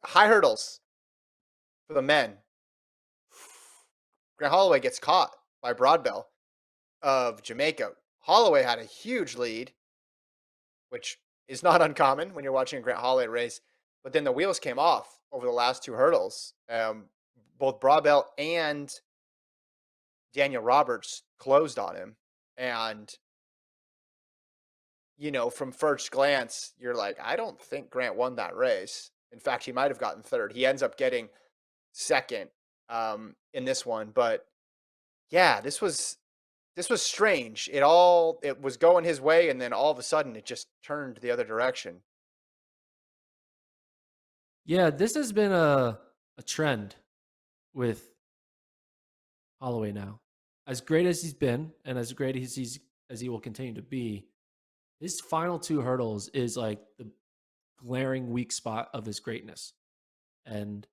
High hurdles for the men. Grant Holloway gets caught by Broadbell of Jamaica. Holloway had a huge lead, which is not uncommon when you're watching a Grant Holloway race. But then the wheels came off over the last two hurdles. Both Broadbell and Daniel Roberts closed on him. And, from first glance, you're like, I don't think Grant won that race. In fact, he might have gotten third. He ends up getting second in this one. But yeah, this was strange. It was going his way, and then all of a sudden it just turned the other direction. Yeah, this has been a trend with Holloway now. As great as he's been, and as great as he will continue to be, his final two hurdles is like the glaring weak spot of his greatness. And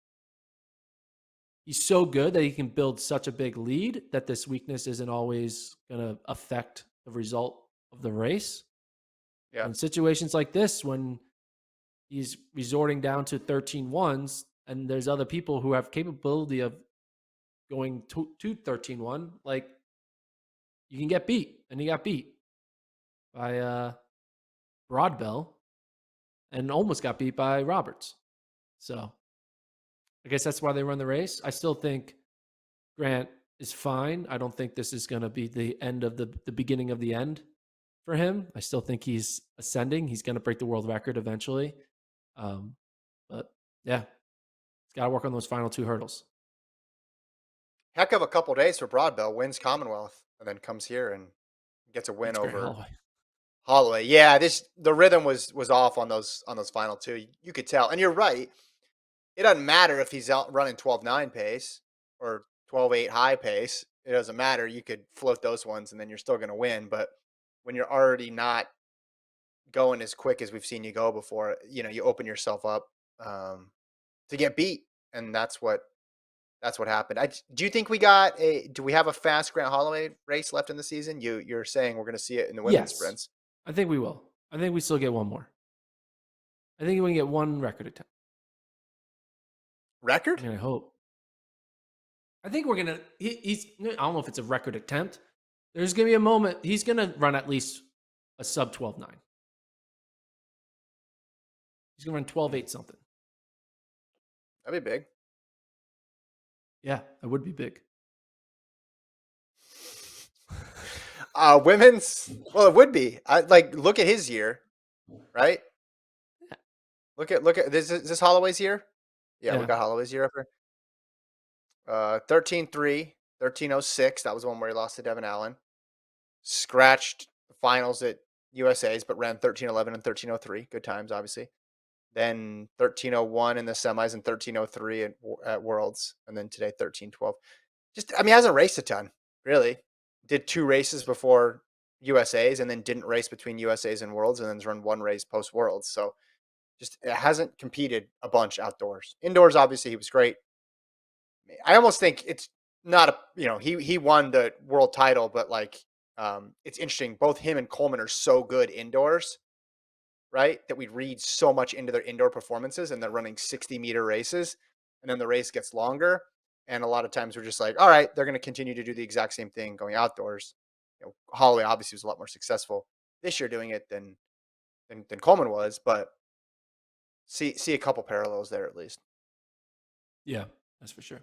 he's so good that he can build such a big lead that this weakness isn't always going to affect the result of the race. Yeah. In situations like this, when he's resorting down to 13 ones, and there's other people who have capability of going to 13-1, like you can get beat. And he got beat by Broadbell and almost got beat by Roberts. So I guess that's why they run the race. I still think Grant is fine. I don't think this is going to be the end of the beginning of the end for him. I still think he's ascending. He's going to break the world record eventually. But yeah, he's got to work on those final two hurdles. Heck of a couple days for Broadbell. Wins Commonwealth and then comes here and gets a win Beats Grant over Holloway. Holloway. Yeah, the rhythm was off on those final two. You could tell, and you're right. It doesn't matter if he's out running 12.9 pace or 12.8 high pace. It doesn't matter. You could float those ones, and then you're still going to win. But when you're already not going as quick as we've seen you go before, you open yourself up to get beat, and that's what happened. Do you think do we have a fast Grant Holloway race left in the season? You're saying we're going to see it in the women's Yes, sprints. I think we will. I think we still get one more. I think we can get one record attempt. I Record? mean, I hope. I think we're gonna. He's. I don't know if it's a record attempt. There's gonna be a moment he's gonna run at least a sub 12.9. He's gonna run 12.8 something. That'd be big. Yeah, that would be big. Women's, well, it would be. I like look at his year, right? Yeah. Look at this. Is this Holloway's year? Yeah, we Yeah. got Holloway's year up here. 13.3, 13.06. That was the one where he lost to Devin Allen. Scratched the finals at USA's, but ran 13.11 and 13.03. Good times, obviously. Then 13.01 in the semis and 13.03 at Worlds, and then today 13.12. I mean, he hasn't raced a ton, really. Did two races before USA's, and then didn't race between USA's and Worlds, and then run one race post Worlds. So just it hasn't competed a bunch outdoors. Indoors, obviously, he was great. I almost think it's not he won the world title, but it's interesting. Both him and Coleman are so good indoors, right? That we read so much into their indoor performances, and they're running 60-meter races, and then the race gets longer. And a lot of times we're just like, all right, they're going to continue to do the exact same thing going outdoors. Holloway obviously was a lot more successful this year doing it than Coleman was, but see a couple parallels there at least. Yeah, that's for sure.